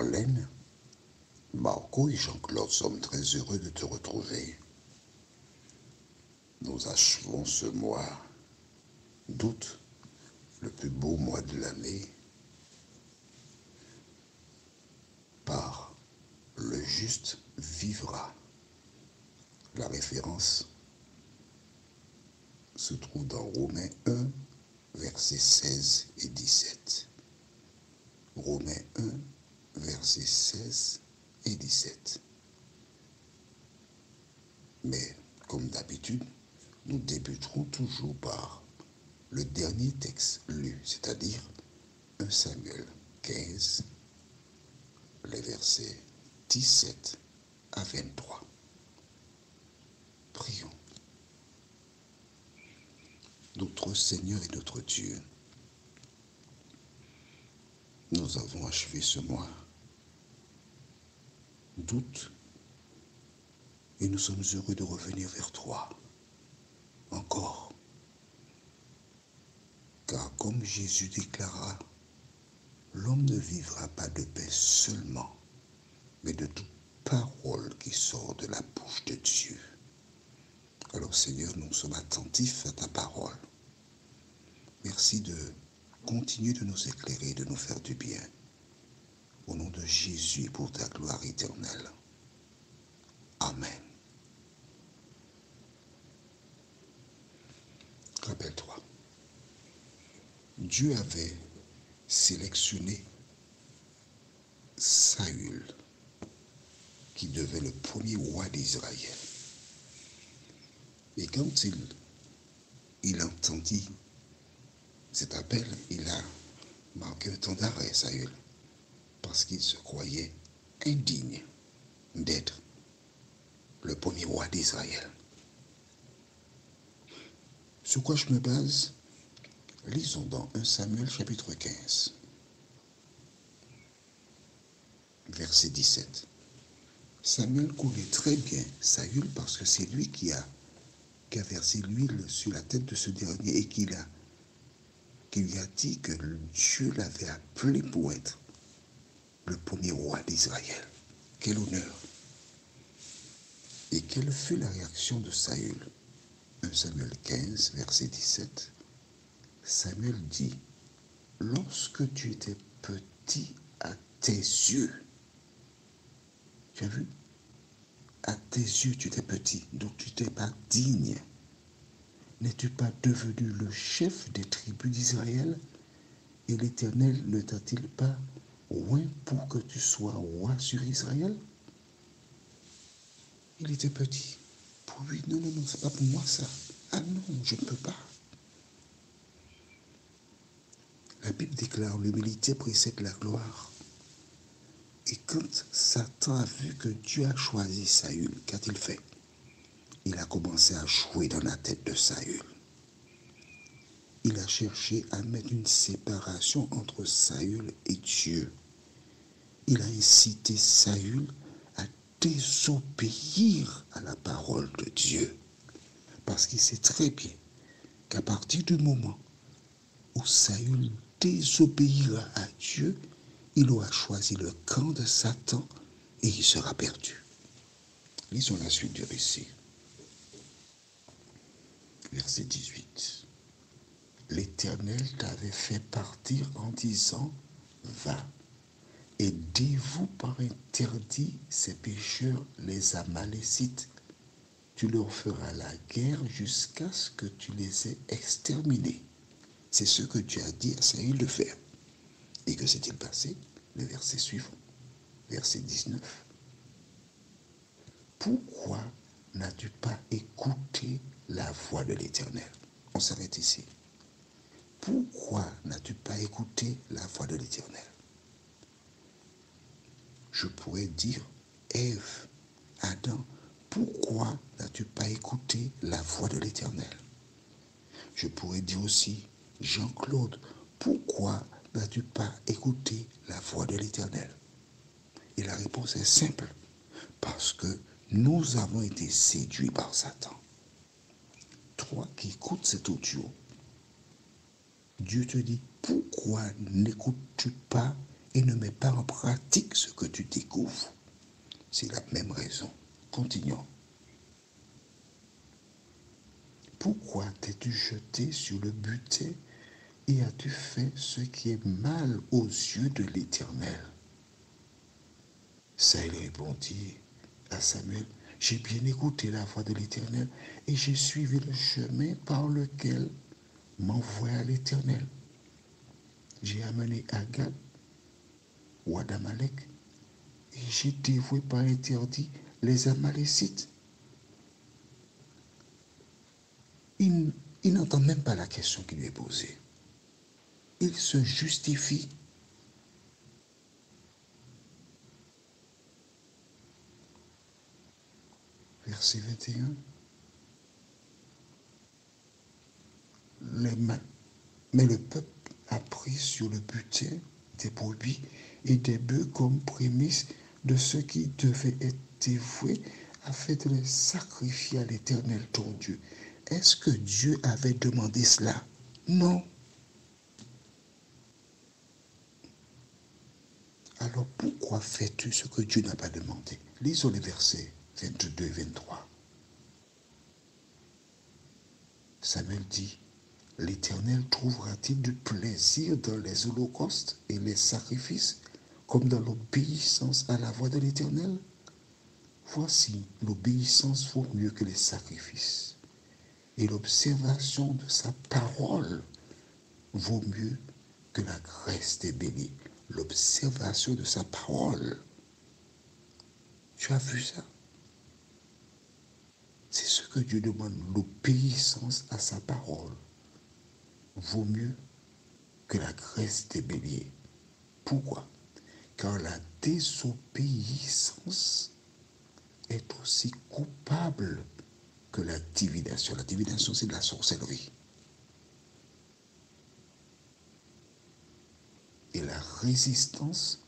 Marlène, Marco et Jean-Claude sommes très heureux de te retrouver. Nous achevons ce mois d'août, le plus beau mois de l'année, par le juste vivra. La référence se trouve dans Romains 1, versets 16 et 17. Romains 1, versets 16 et 17. Mais, comme d'habitude, nous débuterons toujours par le dernier texte lu, c'est-à-dire 1 Samuel 15, les versets 17 à 23. Prions. Notre Seigneur et notre Dieu, nous avons achevé ce mois d'août et nous sommes heureux de revenir vers toi encore. Car comme Jésus déclara, l'homme ne vivra pas de pain seulement, mais de toute parole qui sort de la bouche de Dieu. Alors Seigneur, nous sommes attentifs à ta parole. Merci de continuer de nous éclairer, de nous faire du bien. Au nom de Jésus, pour ta gloire éternelle. Amen. Rappelle-toi, Dieu avait sélectionné Saül, qui devait le premier roi d'Israël. Et quand il entendit cet appel, il a marqué un temps d'arrêt, Saül, parce qu'il se croyait indigne d'être le premier roi d'Israël. Sur quoi je me base? Lisons dans 1 Samuel chapitre 15, verset 17. Samuel connaît très bien Saül parce que c'est lui qui a versé l'huile sur la tête de ce dernier et qui lui a dit que Dieu l'avait appelé pour être le premier roi d'Israël. Quel honneur! Et quelle fut la réaction de Saül? 1 Samuel 15, verset 17. Samuel dit, lorsque tu étais petit à tes yeux, tu as vu? À tes yeux, tu étais petit, donc tu n'étais pas digne. N'es-tu pas devenu le chef des tribus d'Israël? Et l'Éternel ne t'a-t-il pas oint pour que tu sois roi sur Israël? Il était petit. Pour lui, non, c'est pas pour moi ça. Ah non, je ne peux pas. La Bible déclare, l'humilité précède la gloire. Et quand Satan a vu que Dieu a choisi Saül, qu'a-t-il fait? Il a commencé à jouer dans la tête de Saül. Il a cherché à mettre une séparation entre Saül et Dieu. Il a incité Saül à désobéir à la parole de Dieu. Parce qu'il sait très bien qu'à partir du moment où Saül désobéira à Dieu, il aura choisi le camp de Satan et il sera perdu. Lisons la suite du récit. Verset 18. L'Éternel t'avait fait partir en disant, va, et dévoue par interdit ces pécheurs, les Amalécites. Tu leur feras la guerre jusqu'à ce que tu les aies exterminés. C'est ce que Dieu a dit à Saül de faire. Et que s'est-il passé? Le verset suivant, verset 19. Pourquoi n'as-tu pas écouté la voix de l'Éternel? On s'arrête ici. Pourquoi n'as-tu pas écouté la voix de l'Éternel? Je pourrais dire, Ève, Adam, pourquoi n'as-tu pas écouté la voix de l'Éternel? Je pourrais dire aussi, Jean-Claude, pourquoi n'as-tu pas écouté la voix de l'Éternel? Et la réponse est simple, parce que nous avons été séduits par Satan. Toi qui écoutes cet audio, Dieu te dit, pourquoi n'écoutes-tu pas et ne mets pas en pratique ce que tu découvres. C'est la même raison. Continuons. Pourquoi t'es-tu jeté sur le butin et as-tu fait ce qui est mal aux yeux de l'Éternel? Saül répondit à Samuel, j'ai bien écouté la voix de l'Éternel et j'ai suivi le chemin par lequel m'envoya l'Éternel. J'ai amené Agag, roi d'Amalek, et j'ai dévoué par interdit les Amalécites. Il n'entend même pas la question qui lui est posée. Il se justifie. Verset 21. Mais le peuple a pris sur le butin des brebis et des bœufs comme prémisse de ce qui devait être dévoué afin de les sacrifier à l'Éternel ton Dieu. Est-ce que Dieu avait demandé cela? Non. Alors pourquoi fais-tu ce que Dieu n'a pas demandé? Lisons les versets 22 et 23. Samuel dit, l'Éternel trouvera-t-il du plaisir dans les holocaustes et les sacrifices, comme dans l'obéissance à la voix de l'Éternel? Voici, l'obéissance vaut mieux que les sacrifices, et l'observation de sa parole vaut mieux que la graisse des béliers. L'observation de sa parole. Tu as vu ça? C'est ce que Dieu demande. L'obéissance à sa parole vaut mieux que la graisse des béliers. Pourquoi? Car la désobéissance est aussi coupable que la divination. La divination, c'est de la sorcellerie. Et la résistance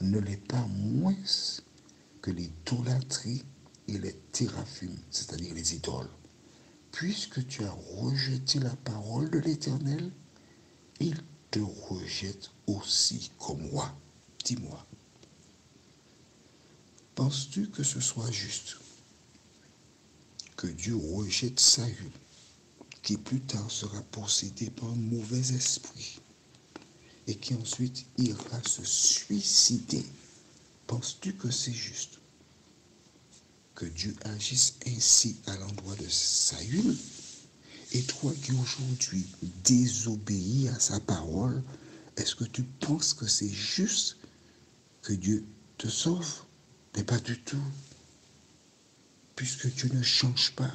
ne l'est pas moins que l'idolâtrie et les théraphim, c'est-à-dire les idoles. Puisque tu as rejeté la parole de l'Éternel, il te rejette aussi comme roi. Dis-moi, penses-tu que ce soit juste que Dieu rejette Saül, qui plus tard sera possédé par un mauvais esprit et qui ensuite ira se suicider? Penses-tu que c'est juste que Dieu agisse ainsi à l'endroit de Saül? Et toi qui aujourd'hui désobéis à sa parole, est-ce que tu penses que c'est juste que Dieu te sauve? Mais pas du tout. Puisque Dieu ne change pas.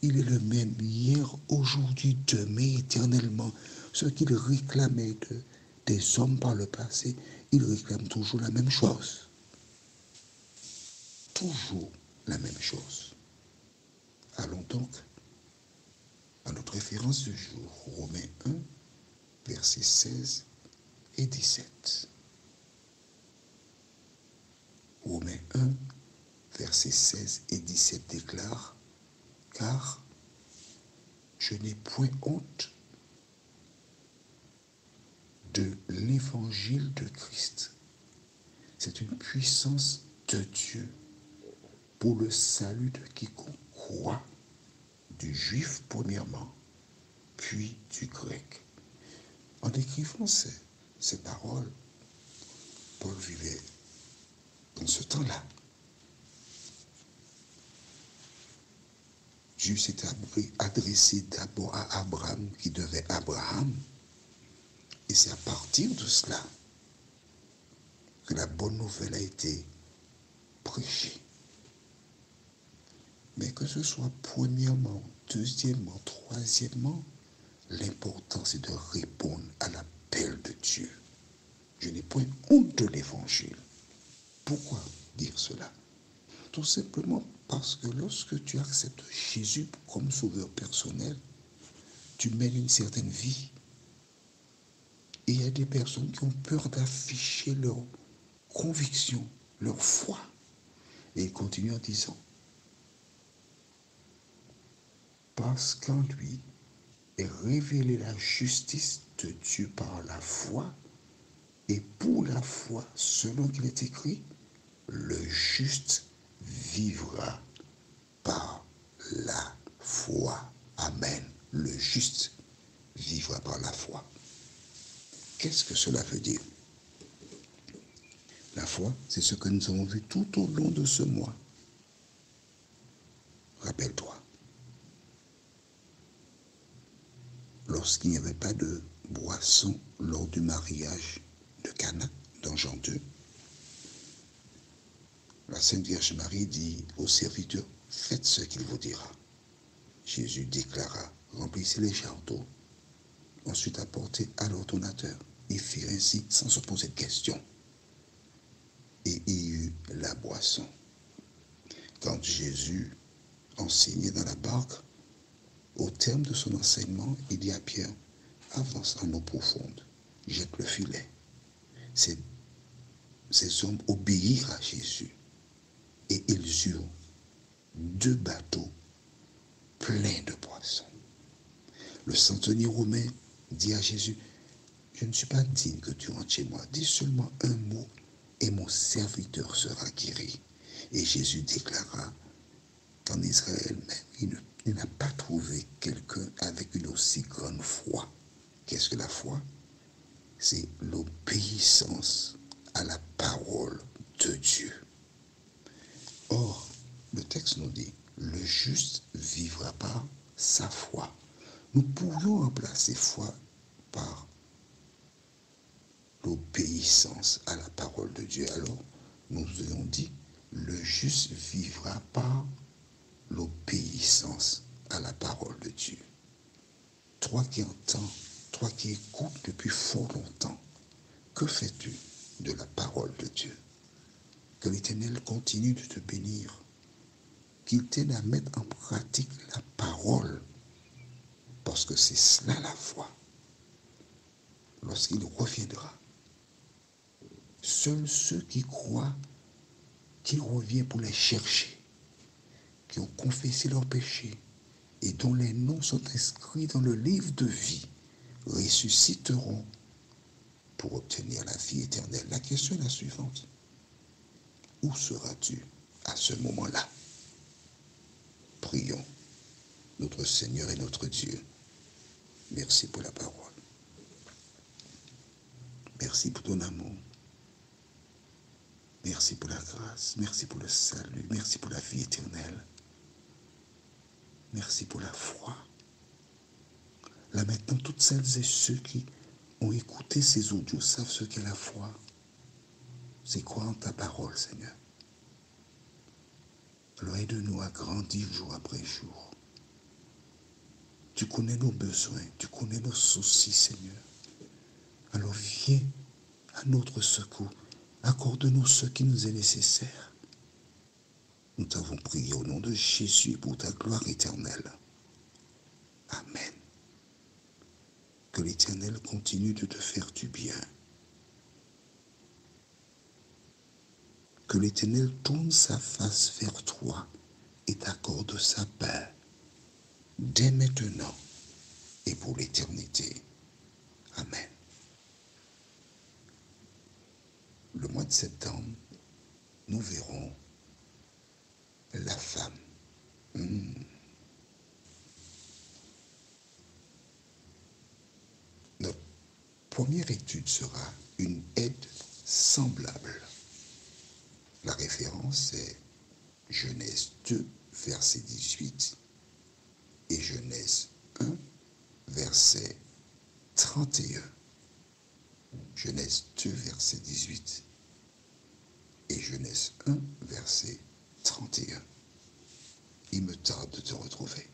Il est le même hier, aujourd'hui, demain, éternellement. Ce qu'il réclamait des hommes par le passé, il réclame toujours la même chose. Toujours la même chose. Allons donc à notre référence du jour, Romains 1, versets 16 et 17. Romains 1, versets 16 et 17 déclare, car je n'ai point honte de l'évangile de Christ. C'est une puissance de Dieu pour le salut de quiconque croit, du juif premièrement, puis du grec. En écrivant ces paroles, Paul vivait dans ce temps-là. Dieu s'était adressé d'abord à Abraham qui devait Abraham. Et c'est à partir de cela que la bonne nouvelle a été prêchée. Mais que ce soit premièrement, deuxièmement, troisièmement, l'important c'est de répondre à l'appel de Dieu. Je n'ai point honte de l'évangile. Pourquoi dire cela? Tout simplement parce que lorsque tu acceptes Jésus comme sauveur personnel, tu mènes une certaine vie. Et il y a des personnes qui ont peur d'afficher leur conviction, leur foi. Et ils continuent en disant, parce qu'en lui est révélée la justice de Dieu par la foi, Et pour la foi, selon qu'il est écrit, le juste vivra par la foi. Amen. Le juste vivra par la foi. Qu'est-ce que cela veut dire? La foi, c'est ce que nous avons vu tout au long de ce mois. Rappelle-toi, lorsqu'il n'y avait pas de boisson lors du mariage de Cana, dans Jean 2, la Sainte Vierge Marie dit aux serviteurs, faites ce qu'il vous dira. Jésus déclara, remplissez les jarres d'eau, ensuite apportez à l'ordonnateur. Ils firent ainsi sans se poser de questions. Et il y eut la boisson. Quand Jésus enseignait dans la barque, au terme de son enseignement, il dit à Pierre, avance en eau profonde, jette le filet. Ces hommes obéirent à Jésus et ils eurent 2 bateaux pleins de poissons. Le centenier romain dit à Jésus, je ne suis pas digne que tu rentres chez moi, dis seulement un mot et mon serviteur sera guéri. Et Jésus déclara qu'en Israël même, il n'a pas trouvé quelqu'un avec une aussi grande foi. Qu'est-ce que la foi? C'est l'obéissance à la parole de Dieu. Or, le texte nous dit, le juste vivra par sa foi. Nous pourrions remplacer foi par l'obéissance à la parole de Dieu. Alors, nous avons dit, le juste vivra par l'obéissance à la parole de Dieu. Toi qui entends, toi qui écoutes depuis fort longtemps, que fais-tu de la parole de Dieu? Que l'Éternel continue de te bénir, qu'il t'aide à mettre en pratique la parole, parce que c'est cela la foi. Lorsqu'il reviendra, seuls ceux qui croient qu'il revient pour les chercher, qui ont confessé leurs péchés et dont les noms sont inscrits dans le livre de vie, ressusciteront pour obtenir la vie éternelle. La question est la suivante. Où seras-tu à ce moment-là? Prions. Notre Seigneur et notre Dieu, merci pour la parole. Merci pour ton amour. Merci pour la grâce. Merci pour le salut. Merci pour la vie éternelle. Merci pour la foi. Là maintenant, toutes celles et ceux qui ont écouté ces audios savent ce qu'est la foi. C'est croire en ta parole, Seigneur. Alors aide-nous à grandir jour après jour. Tu connais nos besoins, tu connais nos soucis, Seigneur. Alors viens à notre secours. Accorde-nous ce qui nous est nécessaire. Nous t'avons prié au nom de Jésus pour ta gloire éternelle. Amen. Que l'Éternel continue de te faire du bien. Que l'Éternel tourne sa face vers toi et t'accorde sa paix, dès maintenant et pour l'éternité. Amen. Le mois de septembre, nous verrons la femme. Notre première étude sera une aide semblable. La référence est Genèse 2, verset 18 et Genèse 1, verset 31. Genèse 2, verset 18 et Genèse 1, verset 31. Il me tarde de te retrouver.